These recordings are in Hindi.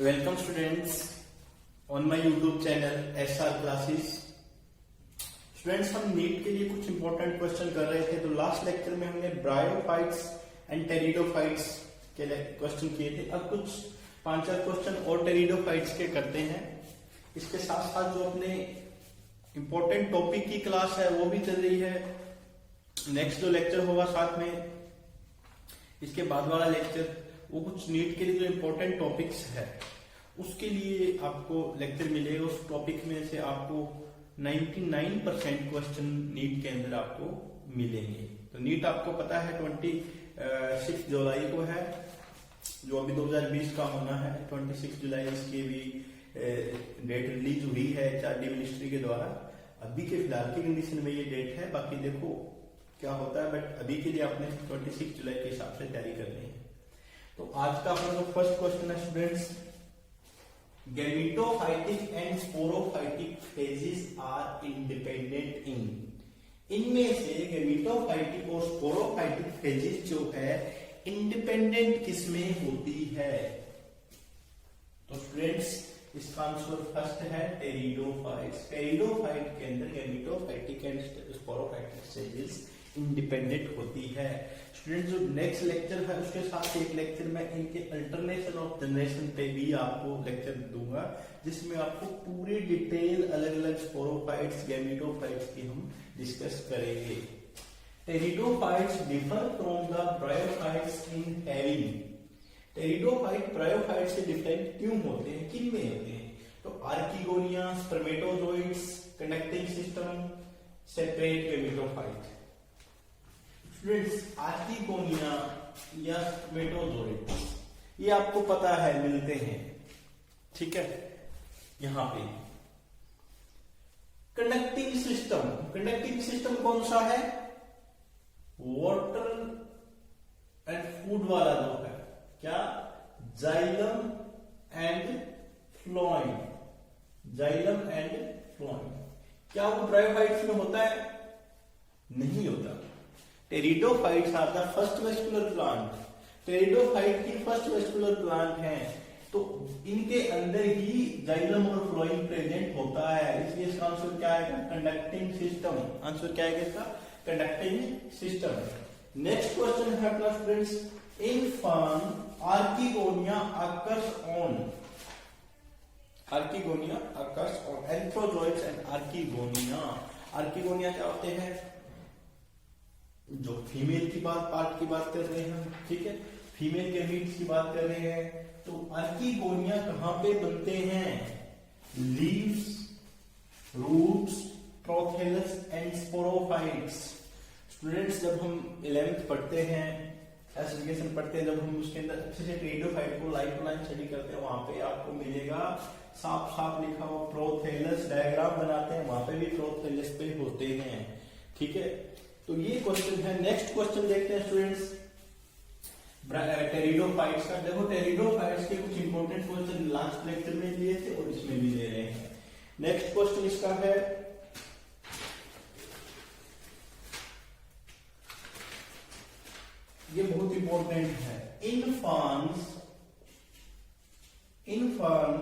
Welcome students on my YouTube channel SR classes. Students, हम नीट के लिए कुछ इंपॉर्टेंट क्वेश्चन कर रहे थे। तो लास्ट लेक्चर में हमने ब्रायोफाइट्स एंड टेरिडोफाइट्स के क्वेश्चन किए थे। अब कुछ 5-4 क्वेश्चन और टेरिडोफाइट्स के करते हैं। इसके साथ साथ जो अपने इंपॉर्टेंट टॉपिक की क्लास है वो भी चल रही है। नेक्स्ट जो लेक्चर होगा साथ में इसके बाद वाला लेक्चर, वो कुछ नीट के लिए जो इंपॉर्टेंट टॉपिक्स है उसके लिए आपको लेक्चर मिलेगा। उस टॉपिक में से आपको 99% क्वेश्चन नीट के अंदर आपको मिलेंगे। तो नीट आपको पता है 26 जुलाई को है, जो अभी 2020 का होना है। 26 जुलाई इसकी भी डेट रिलीज हुई है एचआरडी मिनिस्ट्री के द्वारा। अभी के फिलहाल की कंडीशन में ये डेट है, बाकी देखो क्या होता है, बट अभी के लिए आपने 26 जुलाई के हिसाब से तैयारी करनी है। तो आज का अपना जो फर्स्ट क्वेश्चन है students, gametophytic and sporophytic phases are independent इनमें से गैमेटोफाइटिक और स्पोरोफाइटिक फेजेस जो है इंडिपेंडेंट किसमें होती है? तो स्टूडेंट्स इसका आंसर फर्स्ट है टेरिडोफाइट्स। टेरिडोफाइट के अंदर gametophytic and sporophytic phases independent होती है। स्टूडेंट जो नेक्स्ट लेक्चर है उसके साथ एक लेक्चर में इनके अल्टरनेशन ऑफ जनरेशन पे भी आपको लेक्चर दूंगा, जिसमें आपको पूरी डिटेल अलग अलग स्पोरोफाइट्स गैमेटोफाइट्स की हम डिस्कस करेंगे। Pteridophytes differ from the bryophytes in having. Pteridophyte bryophyte से डिफरेंट क्यों होते हैं, किन में होते हैं? तो archegonia, spermatozoids, conducting system, separate gametophyte. Students archegonia या स्पर्मेटोजोइड ये आपको पता है मिलते हैं, ठीक है। यहां पे कंडक्टिंग सिस्टम कौन सा है? वाटर एंड फूड वाला जो है, क्या? Xylem and phloem. Xylem and phloem क्या वो ब्रायोफाइट्स में होता है? नहीं होता। Pteridophytes are the first vascular plant. Pteridophyte की फर्स्ट वेस्कुलर प्लांट है, तो इनके अंदर ही जाइलम और फ्लोएम प्रेजेंट होता है। इसलिए इसका आंसर क्या आएगा? Conducting system. आंसर क्या आएगा इसका? Conducting system. नेक्स्ट क्वेश्चन है अपना students, in fern archegonia occurs on. Archegonia occurs on antherozoids and archegonia. Archegonia क्या होते हैं? जो फीमेल की पार्ट की बात कर रहे हैं, ठीक है, फीमेल गैमीट्स की बात कर रहे हैं। तो आर्किगोनिया कहां पे बनते हैं? Leaves, roots, prothallus and sporophytes. Students जब हम 11th पढ़ते हैं, एजुकेशन पढ़ते हैं, जब हम उसके अंदर अच्छे से टेरिडोफाइट को लाइन टू लाइन स्टडी करते हैं, वहां पे आपको मिलेगा साफ साफ लिखा हुआ प्रोथेलस। डायग्राम बनाते हैं वहां पे भी प्रोथेलस पे होते हैं, ठीक है। तो ये क्वेश्चन है। नेक्स्ट क्वेश्चन देखते हैं स्टूडेंट्स टेरिडोफाइट्स का। देखो टेरिडोफाइट्स के कुछ इंपॉर्टेंट क्वेश्चन लास्ट लेक्चर में लिए थे और इसमें भी ले रहे हैं। नेक्स्ट क्वेश्चन इसका है, ये बहुत इंपॉर्टेंट है। In fern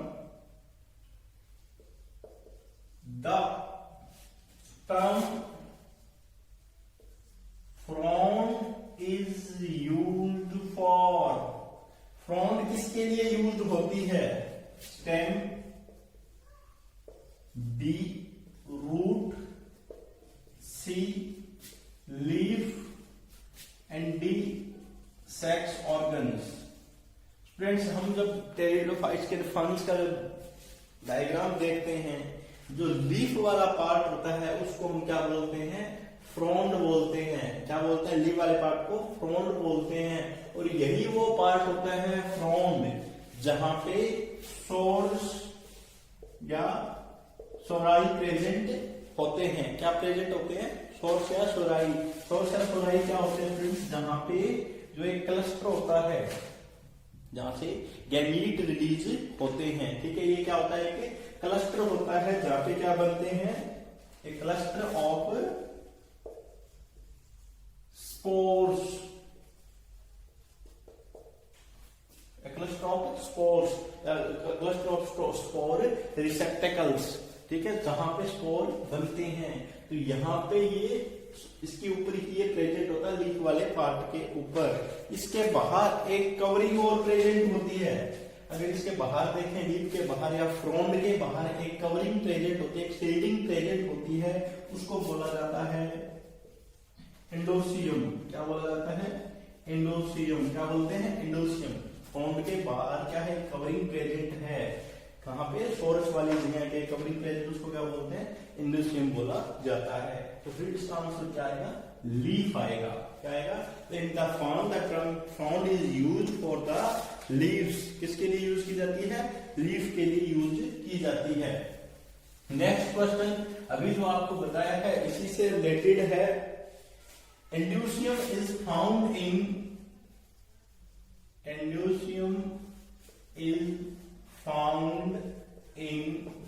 the term frond is used for. Frond किसके लिए यूज्ड होती है? Stem, B root, C leaf and D sex organs. Students हम जब टेरिडोफाइट्स के फंक्स का डायग्राम देखते हैं, जो लीफ वाला पार्ट होता है उसको हम क्या बोलते हैं? फ्रॉन्ड बोलते हैं। क्या बोलते हैं? लीफ वाले पार्ट को फ्रॉन्ड बोलते हैं। और यही वो पार्ट होता है फ्रॉन्ड जहां पे सोर्स या सोराई प्रेजेंट होते हैं। क्या प्रेजेंट होते हैं? सोर्स या सोराई। सोर्स या सोराई क्या होते हैं फ्रेंड्स? जहां पे जो एक क्लस्टर होता है, जहां से गैमीट रिलीज होते हैं, ठीक है। ये क्या होता है? कि क्लस्टर होता है जहां पे क्या बनते हैं? एक cluster of spores, a cluster of spores। Cluster of spore receptacles, ठीक है, जहां पे स्पोर बनते हैं। तो यहाँ पे ये इसके ऊपर ही ये प्रेजेंट होता है, लीफ वाले पार्ट के ऊपर। इसके बाहर एक कवरिंग और प्रेजेंट होती है। अगर इसके बाहर देखें, लीफ के बाहर या फ्रॉन्ड के बाहर एक कवरिंग प्रेजेंट होती है, एक शेडिंग प्रेजेंट होती है, उसको बोला जाता है एंडोसियम। क्या बोला जाता है? एंडोसियम। क्या बोलते हैं? एंडोसियम। फ्रॉन्ड के बाहर क्या है? कवरिंग प्रेजेंट है। कहां पे? सोर्स वाली दुनिया के कवरिंग प्रेजेंट, उसको क्या बोलते हैं? एंडोसियम बोला जाता है। तो फिर इसका आंसर क्या आएगा? लीफ आएगा। क्या आएगा? In the found the term found is used for the leaves. किसके लिए यूज की जाती है? लीफ के लिए यूज की जाती है। नेक्स्ट क्वेश्चन अभी जो आपको बताया है इसी से रिलेटेड है। एंडोसियम इज फाउंड इन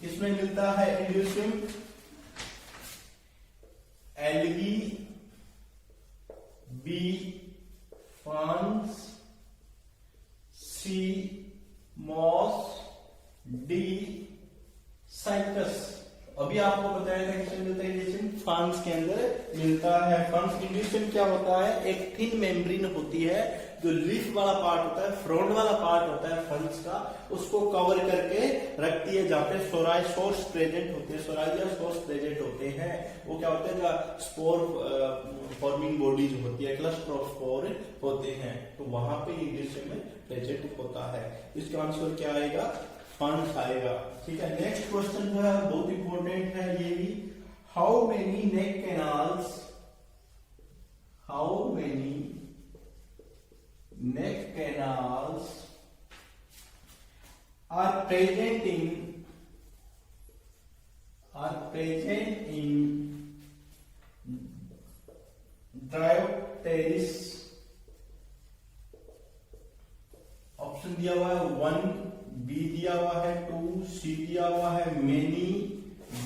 किसमें मिलता है एंडोसियम? एल्गी, बी फर्न्स, सी मॉस, डी साइकस। अभी आपको बताया था किसमें मिलता है एंडोसियम? फर्न्स के अंदर मिलता है। फर्न्स एंडोसियम क्या होता है? एक थिन मेम्ब्रेन होती है जो लीफ वाला पार्ट होता है, फ्रॉन्ड वाला पार्ट होता है फर्न्स का, उसको कवर करके रखती है, जहां पे सोराइसोर्स प्रेजेंट होते हैं, सोराइजिया सोर्स प्रेजेंट होते हैं। वो क्या होते हैं? स्पोर फॉर्मिंग बॉडीज होती है, क्लस्टर ऑफ स्पोर होते हैं, तो वहां पे एंडोसियम में प्रेजेंट होता है। इसका आंसर क्या आएगा? फर्न्स आएगा। ठीक है। नेक्स्ट क्वेश्चन जो है बहुत इंपॉर्टेंट है ये भी। How many neck canals are present in Dryopteris? Option दिया हुआ है 1, बी दिया हुआ है 2, सी दिया हुआ है मेनी,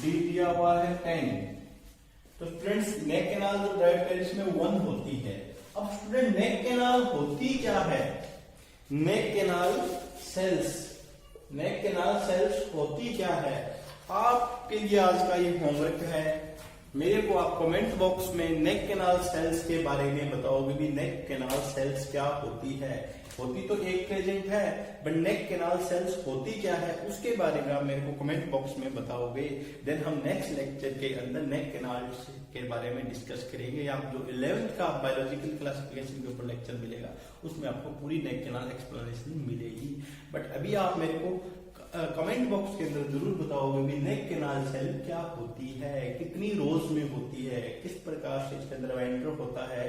डी दिया हुआ है 10। तो स्टूडेंट्स नेक कैनाल जो ड्रायोप्टेरिस में 1 होती है। अब स्टूडेंट नेक कैनाल होती क्या है? नेक कैनाल सेल्स होती क्या है? आपके लिए आज का ये होमवर्क है। मेरे को आप कमेंट बॉक्स में नेक कैनाल सेल्स के बारे में बताओगे भी नेक कैनाल सेल्स क्या होती है। होती तो एक प्रेजेंट है, बट नेक कैनाल सेल्स होती क्या है उसके बारे में आप मेरे को कमेंट बॉक्स में बताओगे। देन हम नेक्स्ट लेक्चर के अंदर नेक कैनाल के बारे में डिस्कस करेंगे। आप जो 11th का बायोलॉजिकल क्लासिफिकेशन के ऊपर लेक्चर मिलेगा उसमें आपको पूरी नेक कैनाल एक्सप्लेनेशन मिलेगी। बट अभी आप मेरे को कमेंट बॉक्स के अंदर जरूर बताओगे भी नेक कैनाल सेल क्या होती है, कितनी रोज में होती है, किस प्रकार से इसके अंदर वेंट्रल होता है,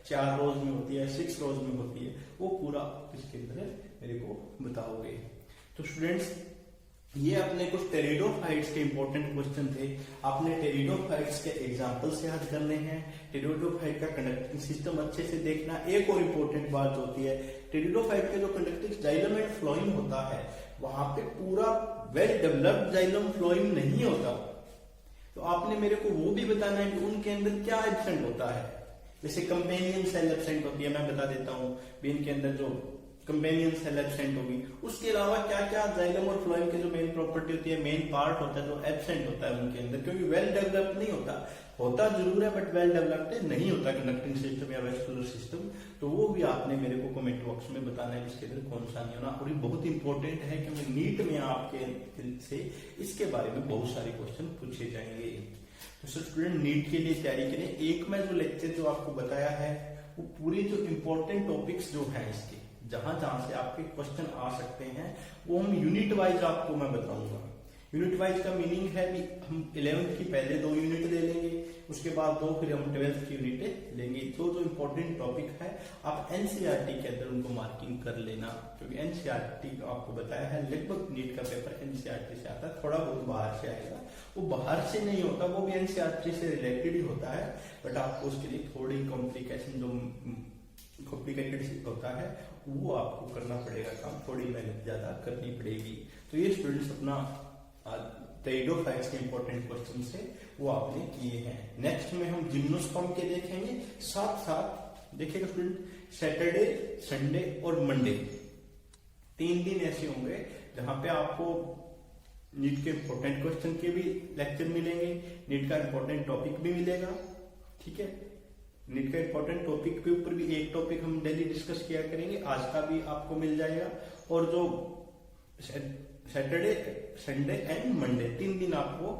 4 रोज में होती है, 6 रोज में होती है, वो पूरा इसके अंदर मेरे को बताओगे। तो स्टूडेंट्स ये अपने कुछ टेरिडोफाइट्स के इंपॉर्टेंट क्वेश्चन थे। आपने टेरिडोफाइट्स के एग्जांपल्स याद करने हैं, टेरिडोफाइट का कंडक्टिंग सिस्टम अच्छे से देखना। एक और इम्पोर्टेंट बात होती है, टेरिडोफाइट का जो कंडक्टिंग जाइलम एंड फ्लोएम होता है वहां पे पूरा वेल डेवलप्ड जाइलम फ्लोएम नहीं होता। तो आपने मेरे को वो भी बताना है कि उनके अंदर क्या एब्सेंट होता है। जैसे कंपेनियन सेल एब्सेंट होती है, मैं बता देता हूँ भी इनके अंदर जो कंपेनियन सेल एब्सेंट होगी। उसके अलावा क्या क्या जाइलम और फ्लोएम के जो मेन प्रॉपर्टी होती है, मेन पार्ट होता है जो एब्सेंट होता है उनके अंदर, क्योंकि वेल डेवलप्ड नहीं होता जरूर है बट वेल डेवलप्ड नहीं होता कंडक्टिंग सिस्टम या वेस्कुलर सिस्टम। तो वो भी आपने मेरे को कमेंट बॉक्स में बताना है इसके अंदर कौन सा नहीं होना। और ये बहुत इंपॉर्टेंट है क्योंकि नीट में आपके से इसके बारे में बहुत सारे क्वेश्चन पूछे जाएंगे। तो स्टूडेंट नीट के लिए तैयारी करें। एक मैं जो लेक्चर जो आपको बताया है वो पूरे जो इंपॉर्टेंट टॉपिक्स जो है इसके जहां जहां से आपके क्वेश्चन आ सकते हैं वो हम यूनिट वाइज आपको मैं बताऊंगा। यूनिट वाइज का मीनिंग है भी हम 11th की पहले 2 यूनिट ले लेंगे, उसके बाद 2 फिर हम 12th की यूनिट लेंगे। जो इंपॉर्टेंट टॉपिक है आप एनसीईआरटी के अंदर उनको मार्किंग कर लेना, क्योंकि एनसीईआरटी का आपको बताया है लगभग नीट का पेपर एनसीईआरटी से आता है, थोड़ा बहुत बाहर से आएगा। वो बाहर से नहीं होता, वो भी एनसीईआरटी से रिलेटेड ही होता है, बट आपको उसके लिए थोड़ी कॉम्प्लिकेशन जो कॉम्प्लिकेटेड होता है वो आपको करना पड़ेगा काम, थोड़ी मेहनत ज्यादा करनी पड़ेगी। तो ये स्टूडेंट्स अपना टेरिडोफाइट्स के इंपॉर्टेंट क्वेश्चन से वो आपने किए हैं। नेक्स्ट में हम जिम्नोस्पर्म के देखेंगे, साथ साथ देखिएगा स्टूडेंट सैटरडे, संडे और मंडे 3 दिन ऐसे होंगे जहां पे आपको नीट के इंपॉर्टेंट क्वेश्चन के भी लेक्चर मिलेंगे, नीट का इंपॉर्टेंट टॉपिक भी मिलेगा। ठीक है, नीट का इंपॉर्टेंट टॉपिक के ऊपर भी एक टॉपिक हम डेली डिस्कस किया करेंगे, आज का भी आपको मिल जाएगा। और जो सैटरडे, संडे एंड मंडे 3 दिन आपको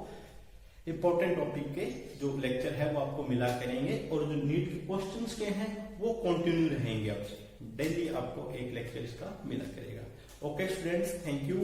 इंपॉर्टेंट टॉपिक के जो लेक्चर है वो आपको मिला करेंगे। और जो नीट के क्वेश्चंस के हैं वो कंटिन्यू रहेंगे, आपसे डेली आपको एक लेक्चर इसका मिला करेगा। Okay students, thank you.